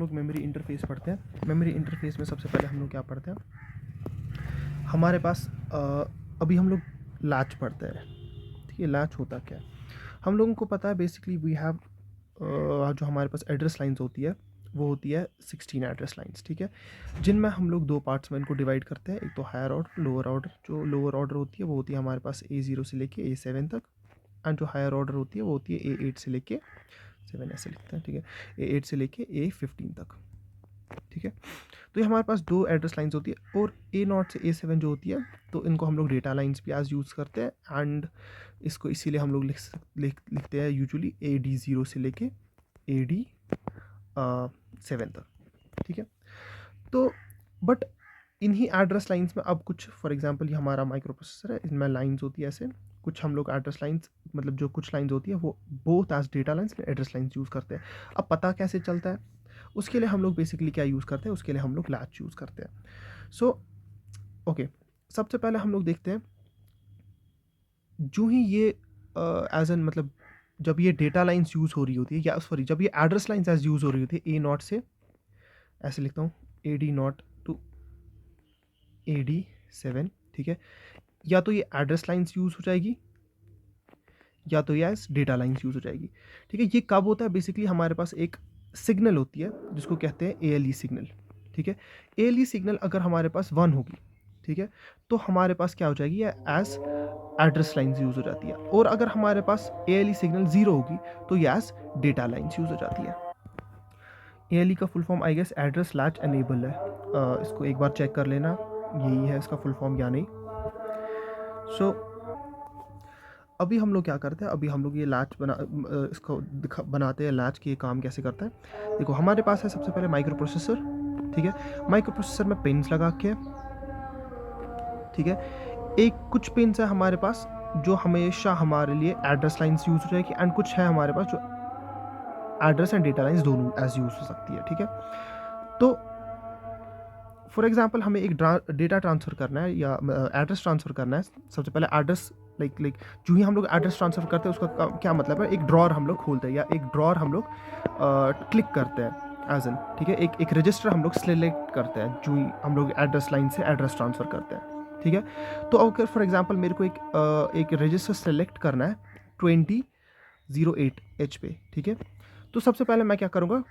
लोग memory interface पढ़ते हैं। मेमोरी इंटरफेस में सबसे पहले हम लोग क्या पढ़ते हैं, हमारे पास अभी हम लोग लैच पढ़ते हैं। ठीक है, लैच होता क्या है, हम लोगों को पता है बेसिकली वी हैव जो हमारे पास एड्रेस लाइंस होती है वो होती है 16 एड्रेस लाइंस। ठीक है, जिनमें हम लोग दो पार्ट्स में इनको डिवाइड करते हैं, एक तो हायर ऑर्डर, लोअर ऑर्डर। जो लोअर ऑर्डर होती है वो होती है हमारे पास A0 से लेके A7 तक, एंड जो हायर ऑर्डर होती है वो होती है A8 से लेके 7, ऐसे लिखते हैं। ठीक है, A8 से लेके A15 तक। ठीक है, तो ये हमारे पास दो एड्रेस लाइंस होती है, और A0 से A7 जो होती है तो इनको हम लोग डेटा लाइंस भी आज यूज़ करते हैं, एंड इसको इसीलिए हम लोग लिखते हैं यूजुअली AD0 से लेके AD7 तक। ठीक है, तो बट इन्हीं एड्रेस लाइंस में अब कुछ, फॉर एग्जांपल ये हमारा माइक्रो प्रोसेसर है, इसमें लाइंस होती है ऐसे कुछ, हम लोग एड्रेस लाइंस मतलब जो कुछ लाइंस होती है वो both as data lines address lines use करते हैं। अब पता कैसे चलता है, उसके लिए हम लोग बेसिकली क्या यूज़ करते हैं, उसके लिए हम लोग लैच यूज़ करते हैं। सो ओके, सबसे पहले हम लोग देखते हैं जो ही ये एज एन मतलब जब ये डेटा लाइंस यूज़ हो रही होती है, या सॉरी जब ये एड्रेस लाइंस एज यूज़ हो रही होती है A0 से, ऐसे लिखता हूँ AD0 टू AD7। ठीक है, या तो ये एड्रेस लाइंस यूज़ हो जाएगी या तो ये एज डेटा लाइंस यूज़ हो जाएगी। ठीक है, ये कब होता है, बेसिकली हमारे पास एक सिग्नल होती है जिसको कहते हैं ALE सिग्नल। ठीक है, ALE सिग्नल अगर हमारे पास 1 होगी, ठीक है, तो हमारे पास क्या हो जाएगी, ये एज एड्रेस लाइंस यूज़ हो जाती है, और अगर हमारे पास ALE सिग्नल 0 होगी तो ये एज डेटा लाइंस यूज़ हो जाती है। ALE का full form I guess address latch enable है, इसको एक बार चेक कर लेना यही है इसका फुल फॉर्म या नहीं। सो अभी हम लोग क्या करते हैं, अभी हम लोग ये लैच इसको बनाते हैं, लैच की काम कैसे करता है। देखो हमारे पास है सबसे पहले माइक्रो प्रोसेसर। ठीक है, माइक्रो प्रोसेसर में पिन्स लगा के, ठीक है, एक कुछ पिन्स है हमारे पास जो हमेशा हमारे लिए एड्रेस लाइंस यूज हो जाएगी, एंड कुछ है हमारे पास जो एड्रेस एंड डेटा लाइंस दोनों एज यूज हो सकती है। ठीक है, तो फॉर एग्जाम्पल हमें एक डेटा ट्रांसफ़र करना है या एड्रेस ट्रांसफ़र करना है, सबसे पहले एड्रेस लाइक जो ही हम लोग एड्रेस ट्रांसफ़र करते हैं उसका क्या मतलब है, एक ड्रॉर हम लोग खोलते हैं या एक ड्रॉर हम लोग क्लिक करते हैं एज एन। ठीक है, एक रजिस्टर हम लोग सेलेक्ट करते हैं जो ही हम लोग एड्रेस लाइन से एड्रेस ट्रांसफ़र करते हैं। ठीक है, तो अगर फॉर एग्जांपल मेरे को एक रजिस्टर सेलेक्ट करना है 2008H पे। ठीक है, तो सबसे पहले मैं क्या करूँगा,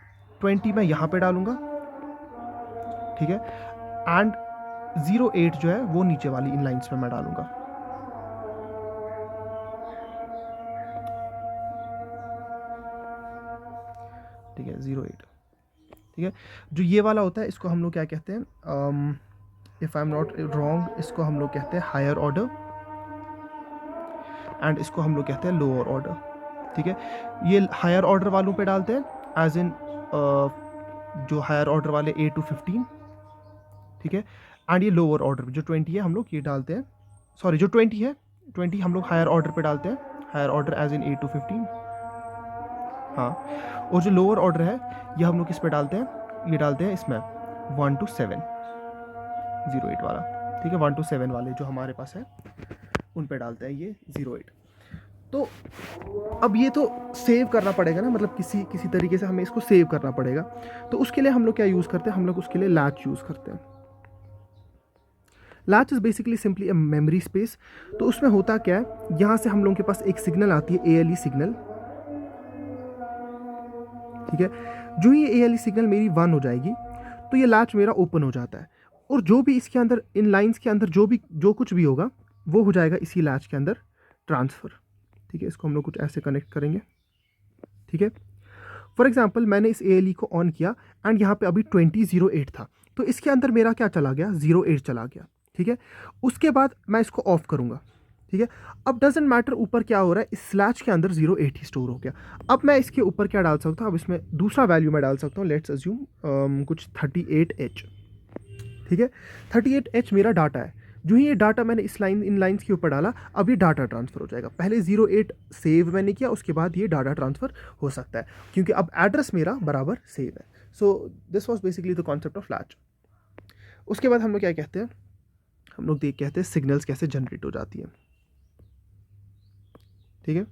20 मैं यहाँ पे डालूँगा। ठीक है, एंड 08 जो है वो नीचे वाली इन लाइन्स में मैं डालूंगा। ठीक है, 08। ठीक है, जो ये वाला होता है इसको हम लोग क्या कहते हैं, if I am not wrong इसको हम लोग कहते हैं हायर ऑर्डर, एंड इसको हम लोग कहते हैं लोअर ऑर्डर। ठीक है, ये हायर ऑर्डर वालों पे डालते हैं एज इन जो हायर ऑर्डर वाले A to 15। ठीक है, एंड ये लोअर ऑर्डर जो 20 है हम लोग ये डालते हैं, सॉरी जो 20 है 20 हम लोग हायर ऑर्डर पे डालते हैं, higher order as in A to 15। हाँ, और जो लोअर ऑर्डर है ये हम लोग किस पे डालते हैं, ये डालते हैं इसमें 1 to 7, 08 वाला। ठीक है, 1 to 7 वाले जो हमारे पास है उन पे डालते हैं ये 08। तो अब ये तो सेव करना पड़ेगा ना, मतलब किसी तरीके से हमें इसको सेव करना पड़ेगा, तो उसके लिए हम लोग क्या यूज़ करते हैं, हम लोग उसके लिए लैच यूज़ करते हैं। Latch is basically simply a memory space. तो उसमें होता क्या है, यहाँ से हम लोगों के पास एक सिग्नल आती है ALE सिग्नल। ठीक है, जो ही ALE सिग्नल मेरी 1 हो जाएगी तो ये लैच मेरा ओपन हो जाता है, और जो भी इसके अंदर इन लाइंस के अंदर जो कुछ भी होगा वो हो जाएगा इसी लैच के अंदर ट्रांसफ़र। ठीक है, इसको हम लोग कुछ ऐसे कनेक्ट करेंगे। ठीक है, फॉर एग्जांपल मैंने इस ALE को ऑन किया एंड यहाँ पे अभी 2008 था, तो इसके अंदर मेरा क्या चला गया, 08 चला गया। ठीक है, उसके बाद मैं इसको ऑफ करूँगा। ठीक है, अब डजेंट मैटर ऊपर क्या हो रहा है, इस स्लैच के अंदर 08 ही स्टोर हो गया। अब मैं इसके ऊपर क्या डाल सकता हूँ, अब इसमें दूसरा वैल्यू मैं डाल सकता हूँ, लेट्स अज्यूम कुछ 38H। ठीक है, 38H मेरा डाटा है, जो ही ये डाटा मैंने इन लाइंस के ऊपर डाला अब ये डाटा ट्रांसफ़र हो जाएगा। पहले 08 सेव मैंने किया, उसके बाद ये डाटा ट्रांसफ़र हो सकता है क्योंकि अब एड्रेस मेरा बराबर सेव है। So this was basically the concept of latch. उसके बाद हम लोग क्या कहते हैं, हम लोग कहते हैं सिग्नल्स कैसे जनरेट हो जाती है। ठीक है,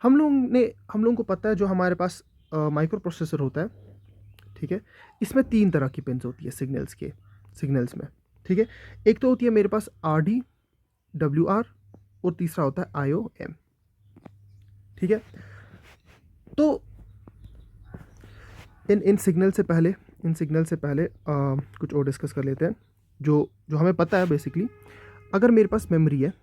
हम लोगों को पता है जो हमारे पास माइक्रो प्रोसेसर होता है, ठीक है, इसमें 3 तरह की पिन्स होती है सिग्नल्स में, ठीक है। एक तो होती है मेरे पास RD, WR और तीसरा होता है IOM, ठीक है। तो इन सिग्नल से पहले कुछ और डिस्कस कर लेते हैं जो हमें पता है बेसिकली। अगर मेरे पास मेमोरी है,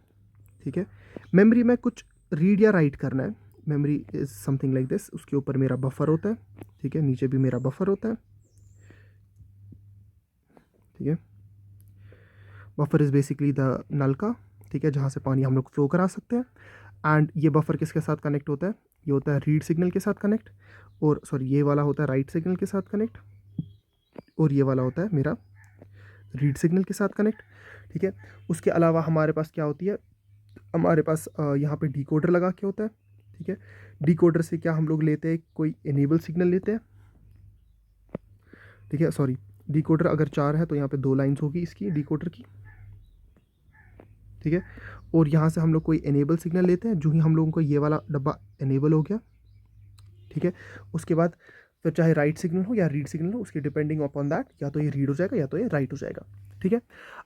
ठीक है, मेमोरी में कुछ रीड या राइट करना है, memory is something like this, उसके ऊपर मेरा बफर होता है, ठीक है, नीचे भी मेरा बफर होता है, ठीक है। बफर इज़ बेसिकली द नलका, ठीक है, जहाँ से पानी हम लोग फ्लो करा सकते हैं। एंड ये बफर किसके साथ कनेक्ट होता है? ये होता है रीड सिग्नल के साथ कनेक्ट, और सॉरी ये वाला होता है राइट सिग्नल के साथ कनेक्ट, और ये वाला होता है मेरा रीड सिग्नल के साथ कनेक्ट, ठीक है। उसके अलावा हमारे पास क्या होती है, हमारे पास यहाँ पे डिकोडर लगा के होता है, ठीक है। डिकोडर से क्या हम लोग लेते हैं, कोई इनेबल सिग्नल लेते हैं, ठीक है। सॉरी, डिकोडर अगर 4 है तो यहाँ पे 2 लाइन्स होगी इसकी डिकोडर की, ठीक है। और यहाँ से हम लोग कोई इनेबल सिग्नल लेते हैं, जो ही हम लोगों को ये वाला डब्बा इनेबल हो गया, ठीक है। उसके बाद फिर चाहे राइट सिग्नल हो या रीड सिग्नल हो, उसकी डिपेंडिंग अपॉन दैट या तो ये रीड हो जाएगा या तो ये राइट हो जाएगा, ठीक है।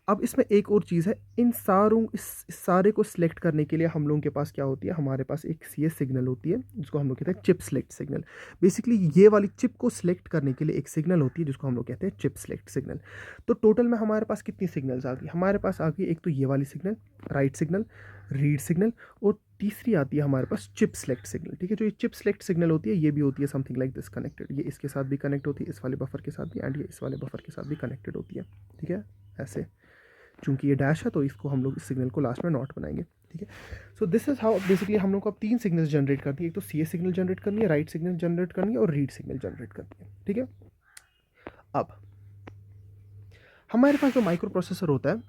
अब इसमें एक और चीज़ है, इस सारे को सिलेक्ट करने के लिए हम लोगों के पास क्या होती है, हमारे पास एक CS सिग्नल होती है जिसको हम लोग कहते हैं चिप सेलेक्ट सिग्नल। बेसिकली ये वाली चिप को सिलेक्ट करने के लिए एक सिग्नल होती है जिसको हम लोग कहते हैं चिप सेलेक्ट सिग्नल। तो टोटल में हमारे पास कितनी सिग्नल्स आ गई? हमारे पास आ गई एक तो ये वाली signal, write signal, read signal, और तीसरी आती है हमारे पास चिप सेलेक्ट सिग्नल, ठीक है। जो ये चिप सेलेक्ट सिग्नल होती है ये भी होती है समथिंग लाइक दिस कनेक्टेड, ये इसके साथ भी कनेक्ट होती है, इस वाले बफर के साथ भी, एंड ये इस वाले बफर के साथ भी कनेक्टेड होती है, ठीक है। ऐसे चूंकि ये डैश है तो इसको हम लोग इस सिग्नल को लास्ट में नॉट बनाएंगे, ठीक है। So this is how basically हम लोग को अब 3 सिग्नल्स जनरेट करनी है, एक तो CS सिग्नल जनरेट करनी है, राइट सिग्नल जनरेट करनी है, और रीड सिग्नल जनरेट करनी है, ठीक है। अब हमारे पास जो माइक्रो प्रोसेसर होता है,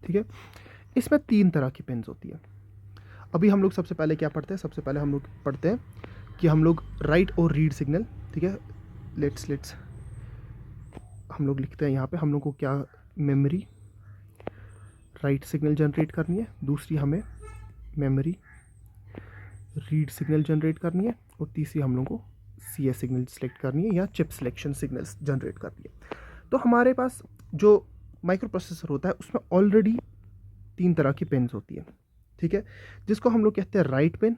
ठीक है, इसमें 3 तरह की पिन्स होती है। अभी हम लोग सबसे पहले क्या पढ़ते हैं? सबसे पहले हम लोग पढ़ते हैं कि हम लोग राइट और रीड सिग्नल, ठीक है, लेट्स हम लोग लिखते हैं यहाँ पे हम लोग को क्या, मेमोरी राइट सिग्नल जनरेट करनी है, दूसरी हमें मेमोरी रीड सिग्नल जनरेट करनी है, और तीसरी हम लोग को CS सिग्नल सेलेक्ट करनी है या चिप सिलेक्शन सिग्नल्स जनरेट करनी है। तो हमारे पास जो माइक्रो प्रोसेसर होता है उसमें ऑलरेडी 3 तरह की पिन्स होती है, ठीक है, जिसको हम लोग कहते हैं राइट पिन,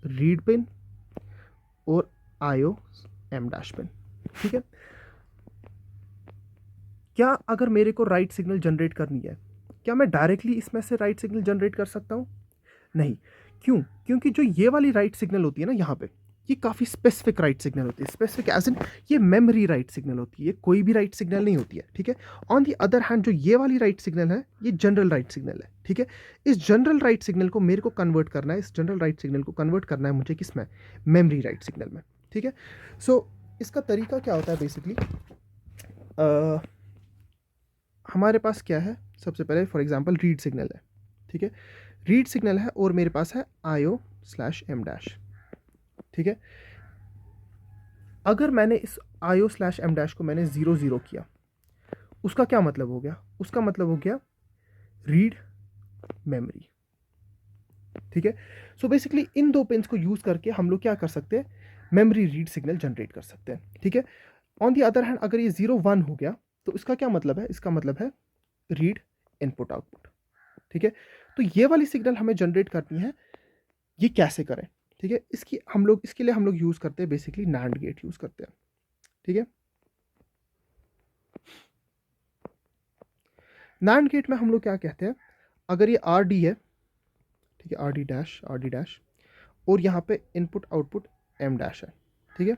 रीड पिन और IOM डैश पिन, ठीक है। क्या अगर मेरे को राइट सिग्नल जनरेट करनी है, क्या मैं डायरेक्टली इसमें से राइट सिग्नल जनरेट कर सकता हूँ? नहीं। क्यों? क्योंकि जो ये वाली राइट सिग्नल होती है ना यहाँ पे, ये काफ़ी स्पेसिफिक राइट सिग्नल होती है, स्पेसिफिक एज इन ये मेमोरी राइट सिग्नल होती है, ये कोई भी राइट सिग्नल नहीं होती है, ठीक है। ऑन दी अदर हैंड जो ये वाली राइट सिग्नल है ये जनरल राइट सिग्नल है, ठीक है। इस जनरल राइट सिग्नल को मेरे को कन्वर्ट करना है, इस जनरल राइट सिग्नल को कन्वर्ट करना है मुझे किस में? मेमोरी राइट सिग्नल में, ठीक है। सो इसका तरीका क्या होता है बेसिकली, हमारे पास क्या है, सबसे पहले फॉर एग्जांपल रीड सिग्नल है, ठीक है, रीड सिग्नल है और मेरे पास है IO/M डैश, ठीक है। अगर मैंने इस IO/M डैश को मैंने 0 0 किया, उसका क्या मतलब हो गया? उसका मतलब हो गया रीड मेमोरी, ठीक है। सो बेसिकली इन 2 पिन्स को यूज करके हम लोग क्या कर सकते हैं, मेमोरी रीड सिग्नल जनरेट कर सकते हैं, ठीक है। ऑन दी अदर हैंड अगर ये 0 1 हो गया तो इसका क्या मतलब है? इसका मतलब है रीड इनपुट आउटपुट, ठीक है। तो ये वाली सिग्नल हमें जनरेट करनी है, ये कैसे करें, ठीक है। इसके लिए हम लोग यूज करते हैं बेसिकली NAND गेट यूज करते हैं, ठीक है। NAND गेट में हम लोग क्या कहते हैं, अगर ये RD है, ठीक है, RD डैश, और यहाँ पे इनपुट आउटपुट M डैश है, ठीक है।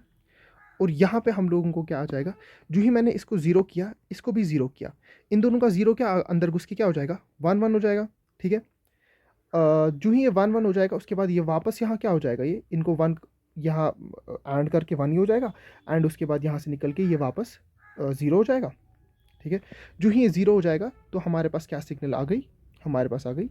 और यहाँ पे हम लोगों को क्या आ जाएगा, जो ही मैंने इसको 0 किया, इसको भी 0 किया, इन दोनों का 0 क्या अंदर घुस के क्या हो जाएगा, 1 1 हो जाएगा, ठीक है। जो ही ये 1 1 हो जाएगा उसके बाद ये वापस यहाँ क्या हो जाएगा, ये इनको 1 यहाँ एंड करके 1 ही हो जाएगा, एंड उसके बाद यहाँ से निकल के ये वापस 0 हो जाएगा, ठीक है। जो ही ये 0 हो जाएगा तो हमारे पास क्या सिग्नल आ गई, हमारे पास आ गई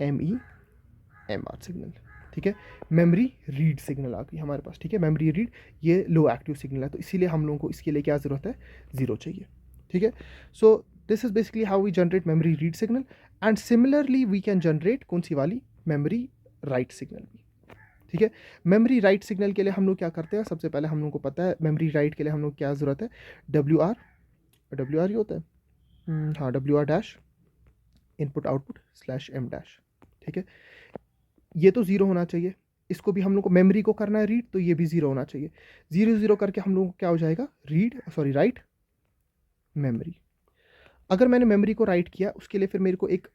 MEMR सिग्नल, ठीक है, मेमोरी रीड सिग्नल आ गई हमारे पास, ठीक है। मेमोरी रीड ये लो एक्टिव सिग्नल है, तो इसीलिए हम लोगों को इसके लिए क्या ज़रूरत है, 0 चाहिए, ठीक है। So this is basically how we generate memory read signal, and similarly we can generate कौन सी वाली, मेमोरी राइट सिग्नल भी। ठीक है, मेमोरी राइट सिग्नल के लिए हम लोग क्या करते हैं, सबसे पहले हम लोग को पता है मेमोरी राइट के लिए हम लोग क्या ज़रूरत है, डब्ल्यू आर ही होता है, हाँ W R dash input output slash M dash. ठीक है, ये तो ज़ीरो होना चाहिए, इसको भी हम लोग को मेमोरी को करना है रीड, तो ये भी ज़ीरो होना चाहिए। ज़ीरो ज़ीरो करके हम लोग को क्या हो जाएगा, राइट मेमोरी। अगर मैंने मेमोरी को राइट किया, उसके लिए फिर मेरे को एक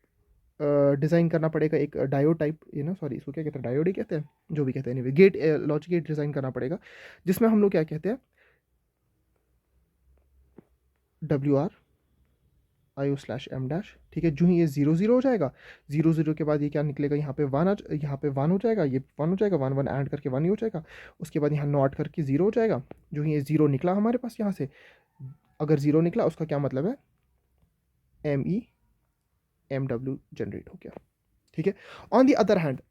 डिज़ाइन करना पड़ेगा, एक डायोड टाइप, इसको क्या कहते हैं, डायोड ही कहते हैं, जो भी कहते हैं, anyway gate, logic gate design करना पड़ेगा, जिसमें हम लोग क्या कहते हैं, W R I O slash M dash. ठीक है, जो ही ये ज़ीरो ज़ीरो हो जाएगा, ज़ीरो ज़ीरो के बाद ये क्या निकलेगा, यहाँ पे वन हो जाएगा, ये वन हो जाएगा, वन वन ऐड करके वन ही हो जाएगा, उसके बाद यहाँ नॉट करके ज़ीरो हो जाएगा। जो ही ये ज़ीरो निकला हमारे पास यहाँ से, अगर ज़ीरो निकला उसका क्या मतलब है, MW जनरेट हो गया। ठीक है, on the other hand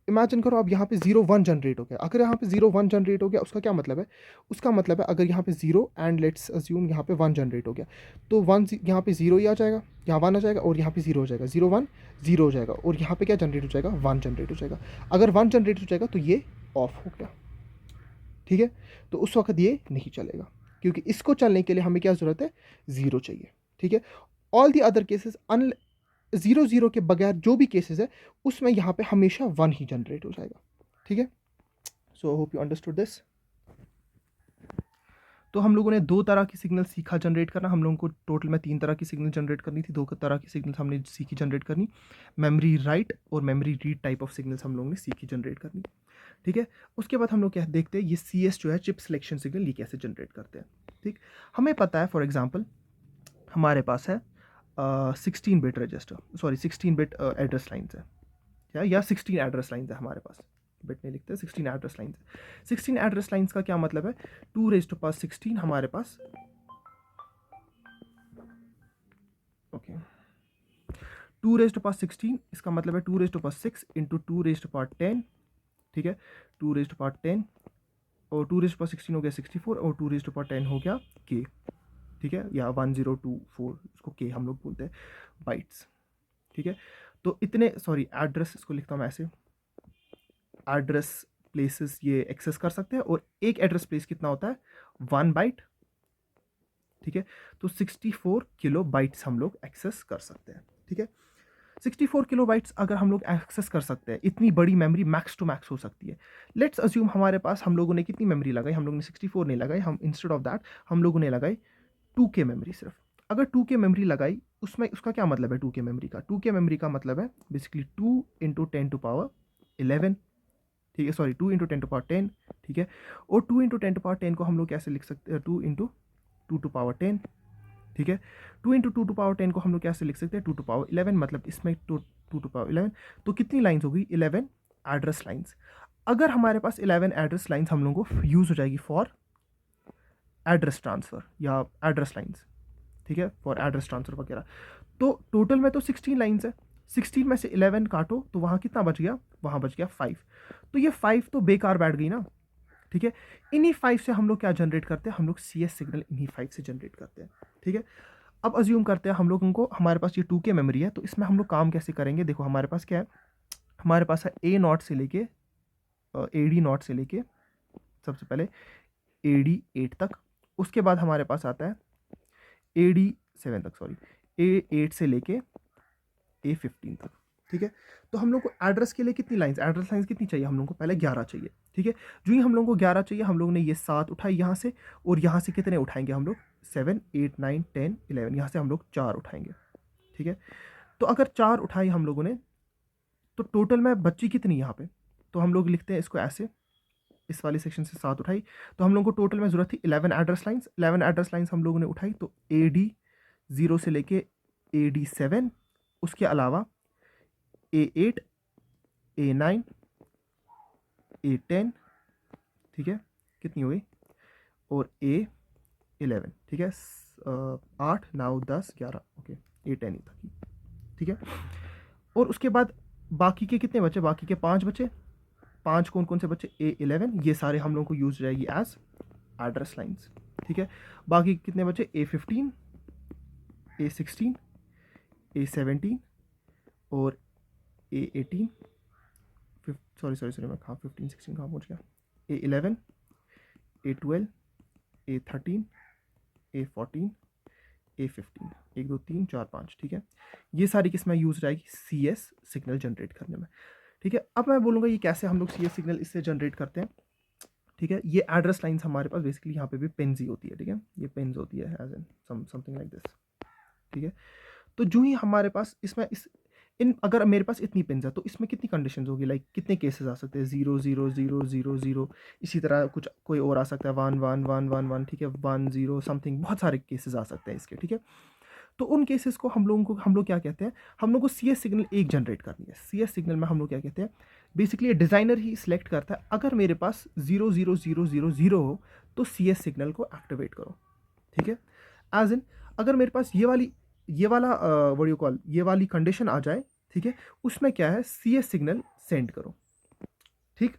imagine करो अब यहाँ पे 0 1 जनरेट हो गया। अगर यहाँ पे 0 1 जनरेट हो गया, उसका क्या मतलब है, उसका मतलब है अगर यहाँ पे 0 एंड लेट्स अज्यूम यहाँ पे 1 जनरेट हो गया, तो 1 यहाँ पे 0 ही आ जाएगा, यहाँ 1 आ जाएगा और यहाँ पे 0 हो जाएगा, 0 1 0 हो जाएगा, और यहाँ पे क्या जनरेट हो जाएगा, 1 जनरेट हो जाएगा। अगर 1 जनरेट हो जाएगा तो ये ऑफ हो गया। ठीक है, तो उस वक्त ये नहीं चलेगा, क्योंकि इसको चलने के लिए हमें क्या ज़रूरत है, 0 चाहिए। ठीक है, all the other cases zero zero के बगैर जो भी केसेस है, उसमें यहाँ पे हमेशा 1 ही जनरेट हो जाएगा। ठीक है, so I hope you understood this. तो हम लोगों ने 2 तरह की सिग्नल सीखा जनरेट करना, हम लोगों को टोटल में 3 तरह की सिग्नल जनरेट करनी थी, 2 तरह की सिग्नल हमने सीखी जनरेट करनी, मेमोरी राइट और memory read type of signals हम लोगों ने सीखी जनरेट करनी। ठीक है, उसके बाद हम लोग क्या देखते हैं, ये CS जो है चिप सिलेक्शन सिग्नल, ये कैसे जनरेट करते हैं। ठीक, हमें पता है फॉर एग्जाम्पल हमारे पास है 16 bit register, 16 bit address lines है, या 16 एड्रेस लाइन्स है हमारे पास, बिट नहीं लिखते, 16 एड्रेस लाइन्स है। 16 एड्रेस लाइन्स का क्या मतलब है, 2⁻16 हमारे पास, ओके 2⁻16 इसका मतलब है 2⁻6 इंटू 2⁻10। ठीक है, 2⁻10 और 2⁻16 हो गया 64 और 2⁻10 हो गया k। ठीक है, या 1024, इसको k हम लोग बोलते हैं, बाइट्स। ठीक है, तो इतने एड्रेस, इसको लिखता हूँ मैं ऐसे, एड्रेस प्लेसेस ये एक्सेस कर सकते हैं, और एक एड्रेस प्लेस कितना होता है, 1 बाइट। ठीक है, तो 64 किलो बाइट्स हम लोग एक्सेस कर सकते हैं। ठीक है, 64 किलो बाइट्स अगर हम लोग एक्सेस कर सकते हैं, इतनी बड़ी मेमोरी मैक्स टू मैक्स हो सकती है। लेट्स अज्यूम हमारे पास, हम लोगों ने कितनी मेमोरी लगाई, हम लोगों ने 64 नहीं लगाई, हम इंस्टेड ऑफ दैट हम लोगों ने लगाई 2K मेमोरी सिर्फ। अगर 2K मेमोरी लगाई, उसमें उसका क्या मतलब है, 2K मेमोरी का, 2K मेमोरी का मतलब है बेसिकली 2 इंटू 10⁻11। ठीक है, 2 इंटू 10⁻10। ठीक है, और 2 इंटू 10⁻10 को हम लोग कैसे लिख सकते हैं, 2 इंटू 2⁻10। ठीक है, 2 इंटू 2⁻10 को हम लोग कैसे लिख सकते हैं, 2⁻11, मतलब इसमें 2⁻11, तो कितनी लाइन्स होगी, 11 एड्रेस लाइन्स। अगर हमारे पास 11 एड्रेस लाइन्स हम लोगों को यूज़ हो जाएगी फॉर एड्रेस ट्रांसफ़र या एड्रेस लाइन्स। ठीक है, फॉर एड्रेस ट्रांसफ़र वगैरह, तो टोटल में तो 16 लाइन्स है, 16 में से 11 काटो तो वहाँ कितना बच गया, वहाँ बच गया 5। तो ये 5 तो बेकार बैठ गई ना। ठीक है, इन्हीं 5 से हम लोग क्या जनरेट करते हैं, हम लोग CS सिग्नल इन्हीं 5 से जनरेट करते हैं। ठीक है, अब अज्यूम करते हैं हम लोगों को, हमारे पास ये 2K मेमोरी है, तो इसमें हम लोग काम कैसे करेंगे, देखो हमारे पास क्या है, हमारे पास है A0 से लेके AD0 से लेके सबसे पहले AD8 तक, उसके बाद हमारे पास आता है AD7 तक, A8 से लेके A15 तक। ठीक है, तो हम लोग को एड्रेस के लिए कितनी लाइन्स, एड्रेस लाइन्स कितनी चाहिए, हम लोग को पहले 11 चाहिए। ठीक है, जो ही हम लोग को 11 चाहिए, हम लोग ने ये 7 उठाई यहाँ से, और यहाँ से कितने उठाएंगे हम लोग, 7 8 9 10 11, यहाँ से हम लोग 4 उठाएंगे। ठीक है, तो अगर 4 उठाई हम लोगों ने, तो टोटल में बच्ची कितनी यहाँ पे, तो हम लोग लिखते हैं इसको ऐसे, इस वाले सेक्शन से 7 उठाई, तो हम लोग को टोटल में ज़रूरत थी 11 एड्रेस लाइन्स। 11 एड्रेस लाइन्स हम लोगों ने उठाई, तो AD0 से लेके AD7, उसके अलावा A8 A9 A10, ठीक है, कितनी हो गई, और A11। ठीक है, 8 9 10 11, ओके A10 ही था। ठीक है, और उसके बाद बाकी के कितने बचे, बाकी के 5 बचे, 5 कौन कौन से बचे, A11, ये सारे हम लोगों को यूज हो जाएगी एज एड्रेस लाइन्स। ठीक है, बाकी कितने बचे, A15 A16 A17 और A18, सॉरी मैं कहाँ 15 16 कहाँ पहुँच गया, A11, A12, A13, A14, A15, 1 2 3 4 5, ठीक है। ये सारी किस्में यूज़ हो जाएगी CS सिग्नल जनरेट करने में, ठीक है। अब मैं बोलूँगा ये कैसे हम लोग CS सिग्नल इससे जनरेट करते हैं, ठीक है। ये एड्रेस लाइन्स हमारे पास बेसिकली यहाँ पे भी पिन्स ही होती है, ठीक है। ये पिन्स होती है as an something like this, ठीक है। तो जो ही हमारे पास इसमें इन अगर मेरे पास इतनी पिन्स है तो इसमें कितनी कंडीशंस होगी, लाइक कितने केसेस आ सकते हैं, 0 0 0 0 0, इसी तरह कुछ कोई और आ सकता है 1 1 1 1 1, ठीक है, 1 0 समथिंग, बहुत सारे केसेस आ सकते हैं इसके, ठीक है। तो उन केसेस को हम लोग क्या कहते हैं, हम लोग को CS सिग्नल एक जनरेट करनी है। CS सिग्नल में हम लोग क्या कहते हैं, बेसिकली डिज़ाइनर ही सिलेक्ट करता है, अगर मेरे पास 0 0 0 0 0 हो तो CS सिग्नल को एक्टिवेट करो, ठीक है। एज इन अगर मेरे पास ये वाला व्हाट यू कॉल ये वाली कंडीशन आ जाए, ठीक है, उसमें क्या है, CS सिग्नल सेंड करो, ठीक।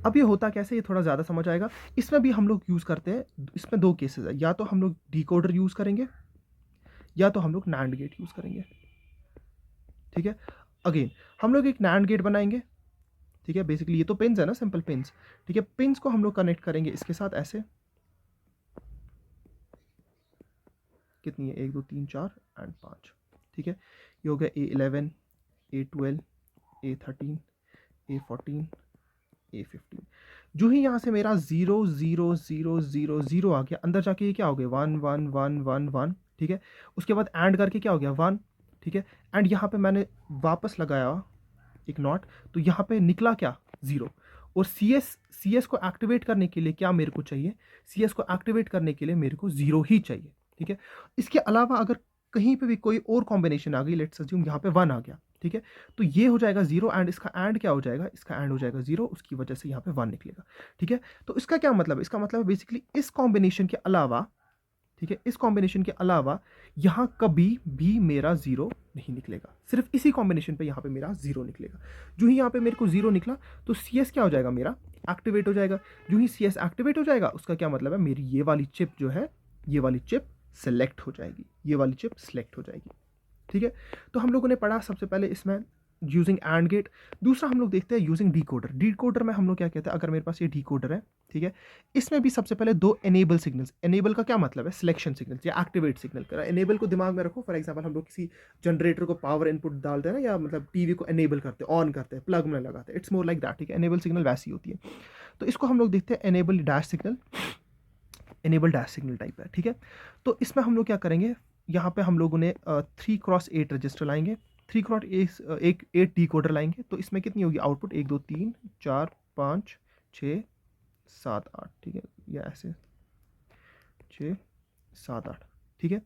अब ये होता कैसे, ये थोड़ा ज़्यादा समझ आएगा। इसमें भी हम लोग यूज़ करते हैं, इसमें दो केसेस है, या तो हम लोग डिकोडर यूज़ करेंगे या तो हम लोग नैंड गेट यूज़ करेंगे, ठीक है। अगेन हम लोग एक नैंड गेट बनाएंगे, ठीक है। बेसिकली ये तो पिन्स है ना, सिंपल पिन्स, ठीक है। पिन्स को हम लोग कनेक्ट करेंगे इसके साथ ऐसे, कितनी है, 1 2 3 4 एंड 5, ठीक है। ये हो गया A11, A12, A13, A14, A15। जो ही यहाँ से मेरा 0 0 0 0 0 आ गया, अंदर जाके ये क्या हो गया, 1 1 1 1 1, ठीक है। उसके बाद एंड करके क्या हो गया 1, ठीक है। एंड यहाँ पे मैंने वापस लगाया एक नॉट, तो यहाँ पे निकला क्या 0। और CS को एक्टिवेट करने के लिए क्या मेरे को चाहिए, CS को एक्टिवेट करने के लिए मेरे को 0 ही चाहिए, ठीक है। इसके अलावा अगर कहीं पे भी कोई और कॉम्बिनेशन आ गई, लेट्स अज्यूम यहाँ पे 1 आ गया, ठीक है, तो ये हो जाएगा 0 एंड इसका एंड क्या हो जाएगा, इसका एंड हो जाएगा 0, उसकी वजह से यहाँ पे 1 निकलेगा, ठीक है। तो इसका क्या मतलब है, इसका मतलब बेसिकली इस कॉम्बिनेशन के अलावा, ठीक है, इस कॉम्बिनेशन के अलावा यहाँ कभी भी मेरा 0 नहीं निकलेगा, सिर्फ इसी कॉम्बिनेशन पे यहाँ पे मेरा 0 निकलेगा। जो ही यहाँ पे मेरे को 0 निकला तो CS क्या हो जाएगा, मेरा एक्टिवेट हो जाएगा। जो ही CS एक्टिवेट हो जाएगा उसका क्या मतलब है, मेरी ये वाली चिप जो है, ये वाली चिप सेलेक्ट हो जाएगी, ये वाली चिप सेलेक्ट हो जाएगी, ठीक है। तो हम लोगों ने पढ़ा सबसे पहले इसमें यूजिंग एंड गेट। दूसरा हम लोग देखते हैं यूजिंग डीकोडर। डीकोडर में हम लोग क्या कहते हैं, अगर मेरे पास ये डीकोडर है, ठीक है, इसमें भी सबसे पहले दो एनेबल सिग्नल्स, एनेबल का क्या मतलब है, सिलेक्शन सिग्नल्स या एक्टिवेट सिग्नल का। एनेबल को दिमाग में रखो, फॉर एग्जांपल हम लोग किसी जनरेटर को पावर इनपुट डालते हैं ना, या मतलब टीवी को एनेबल करते हैं, ऑन करते हैं, प्लग में लगाते हैं, इट्स मोर लाइक दैट, ठीक है। एनेबल सिग्नल वैसी होती है। तो इसको हम लोग देखते हैं enable dash signal, enable dash signal type है, ठीक है। तो इसमें हम लोग क्या करेंगे, यहाँ पे हम लोगों ने 3x8 रजिस्टर लाएंगे, 8 डिकोडर लाएंगे। तो इसमें कितनी होगी आउटपुट, 1 2 3 4 5 6 7 8, ठीक है, या ऐसे 6 7 8, ठीक है।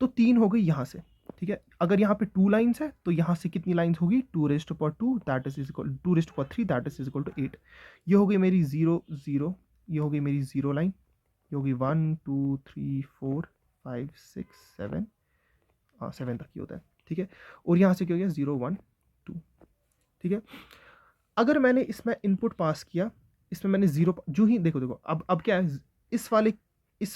तो 3 हो गई यहाँ से, ठीक है। अगर यहाँ पे 2 लाइन्स है तो यहाँ से कितनी लाइन्स होगी, 2^2 that is equal 2^3 that is equal to 8। ये हो गई मेरी 0 0, ये हो गई मेरी 0 लाइन, ये होगी 1 2 3 4 5 6 7, हाँ 7 तक ही होता है, ठीक है। और यहाँ से क्या हो गया 0 1 2, ठीक है। अगर मैंने इसमें इनपुट पास किया, इसमें मैंने 0, जो ही देखो देखो अब क्या है, इस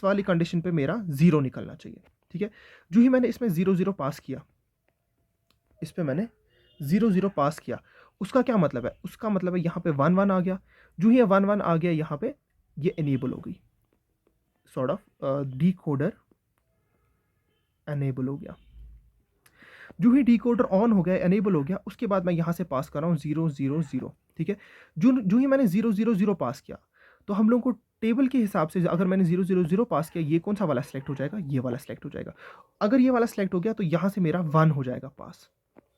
वाली कंडीशन पे मेरा 0 निकलना चाहिए, ठीक है। जो ही मैंने इसमें 0 0 पास किया, इस पे मैंने 0 0 पास किया, उसका क्या मतलब है, उसका मतलब है यहाँ पे 1 1 आ गया। जो ही 1 1 आ गया यहाँ पे, ये एनेबल हो गई, सॉर्ट ऑफ डिकोडर एनेबल हो गया। जो ही डिकोडर ऑन हो गया, एनेबल हो गया, उसके बाद मैं यहाँ से पास कर रहा हूँ 0 0 0, ठीक है। जो ही मैंने 0 0 0 पास किया, तो हम लोग को टेबल के हिसाब से अगर मैंने 0 0 0 पास किया, ये कौन सा वाला सेलेक्ट हो जाएगा, ये वाला सेलेक्ट हो जाएगा। अगर ये वाला सेलेक्ट हो गया तो यहाँ से मेरा 1 हो जाएगा पास,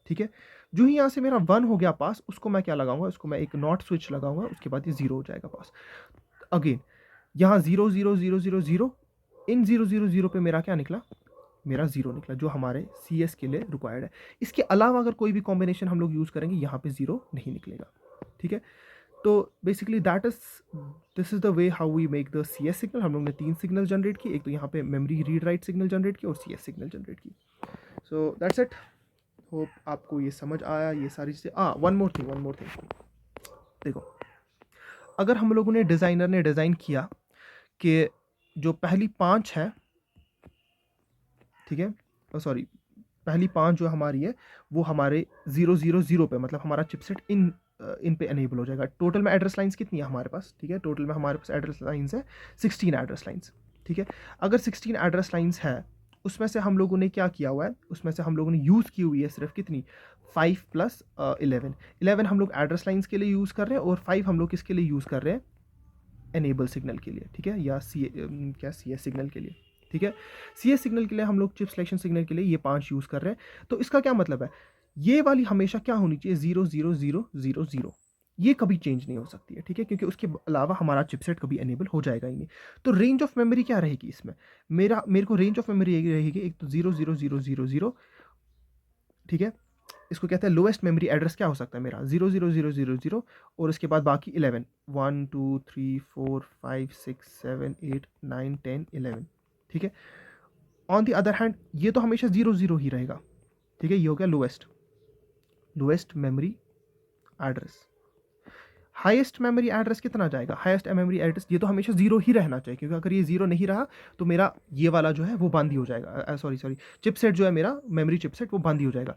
ठीक है। जो ही यहाँ से मेरा 1 हो गया पास, उसको मैं क्या लगाऊंगा, उसको मैं एक नॉट स्विच लगाऊंगा, उसके बाद ये 0 हो जाएगा पास। अगेन यहाँ 0 0 0 0 0, इन 0 0 0 पे मेरा क्या निकला, मेरा 0 निकला, जो हमारे CS के लिए रिक्वायर्ड है। इसके अलावा अगर कोई भी कॉम्बिनेशन हम लोग यूज़ करेंगे, यहाँ पे 0 नहीं निकलेगा, ठीक है। तो basically this is the way how we make the CS signal. हम लोग ने 3 सिग्नल जनरेट की, एक तो यहाँ पे memory read write signal generate की और CS सिग्नल जनरेट की। सो दैट्स इट, होप आपको ये समझ आया, ये सारी चीज़ें। वन मोर थिंग, देखो, अगर हम लोगों ने डिज़ाइनर ने डिज़ाइन किया कि जो पहली 5 है, ठीक है, सॉरी, पहली 5 जो हमारी है वो हमारे 000 पे, मतलब हमारा चिपसेट इन पे एनेबल हो जाएगा। टोटल में एड्रेस लाइंस कितनी है हमारे पास, ठीक है, टोटल में हमारे पास एड्रेस लाइंस है 16 एड्रेस लाइंस, ठीक है। अगर 16 एड्रेस लाइंस है, उसमें से हम लोगों ने क्या किया हुआ है, उसमें से हम लोगों ने यूज़ की हुई है सिर्फ कितनी, 5 प्लस 11 हम लोग एड्रेस लाइंस के लिए यूज़ कर रहे हैं, और 5 हम लोग किसके लिए यूज़ कर रहे हैं, एनेबल सिग्नल के लिए, ठीक है, या सी एस सिग्नल के लिए, ठीक है। सी एस सिग्नल के लिए हम लोग चिप सिलेक्शन सिग्नल के लिए ये 5 यूज़ कर रहे हैं। तो इसका क्या मतलब है, ये वाली हमेशा क्या होनी चाहिए, 00000, ये कभी चेंज नहीं हो सकती है, ठीक है, क्योंकि उसके अलावा हमारा चिपसेट कभी एनेबल हो जाएगा ही नहीं। तो रेंज ऑफ मेमोरी क्या रहेगी इसमें, मेरे को रेंज ऑफ मेमोरी रहेगी, एक तो 00000, ठीक है, इसको कहते हैं लोएस्ट मेमोरी एड्रेस, क्या हो सकता है मेरा 00000, और उसके बाद बाकी 11, 1 2 3 4 5 6 7 8 9 10 11, ठीक है। ऑन द अदर हैंड ये तो हमेशा 00 ही रहेगा, ठीक है, ये हो गया lowest memory address. Highest memory address कितना जाएगा, हाईएस्ट मेमोरी एड्रेस ये तो हमेशा 0 ही रहना चाहिए, क्योंकि अगर ये 0 नहीं रहा तो मेरा ये वाला जो है वो बंद ही हो जाएगा, सॉरी चिपसेट जो है मेरा मेमोरी चिपसेट वो बंद ही हो जाएगा।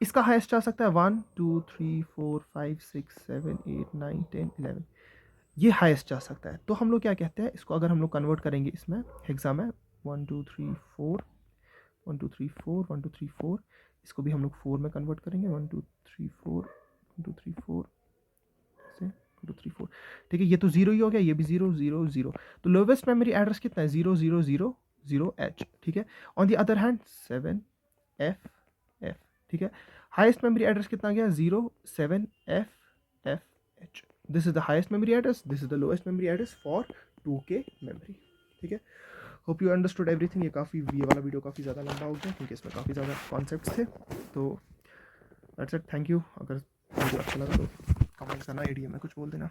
इसका हाईएस्ट जा सकता है 1 2 3 4 5 6 7 8 9 10 11, ये हाईएस्ट जा सकता है। तो हम लोग क्या कहते हैं इसको, अगर हम लोग कन्वर्ट करेंगे इसमें हेक्सा में 1 2 3 4 1 2 3 4 1 2 3 4, इसको भी हम लोग 4 में कन्वर्ट करेंगे, 1 2 3 4 1 2 3 4 से 1 2 3 4, ठीक है, ये तो 0 ही हो गया, ये भी 0 0 0। तो लोवेस्ट मेमोरी एड्रेस कितना है 0 0 0 0 H, ठीक है। On the other hand 7 F F, ठीक है। हाईएस्ट मेमोरी एड्रेस कितना गया 0 7 F F H, this is the highest memory address, this is the lowest memory address for 2K memory, ठीक है। Hope you understood everything. ये वाला video काफ़ी ज़्यादा लंबा हो गया क्योंकि इसमें काफ़ी ज़्यादा कॉन्सेप्ट्स थे। तो दैट्स इट, थैंक यू। अगर वीडियो अच्छा लगा तो कमेंट करना, एडीएम में कुछ बोल देना।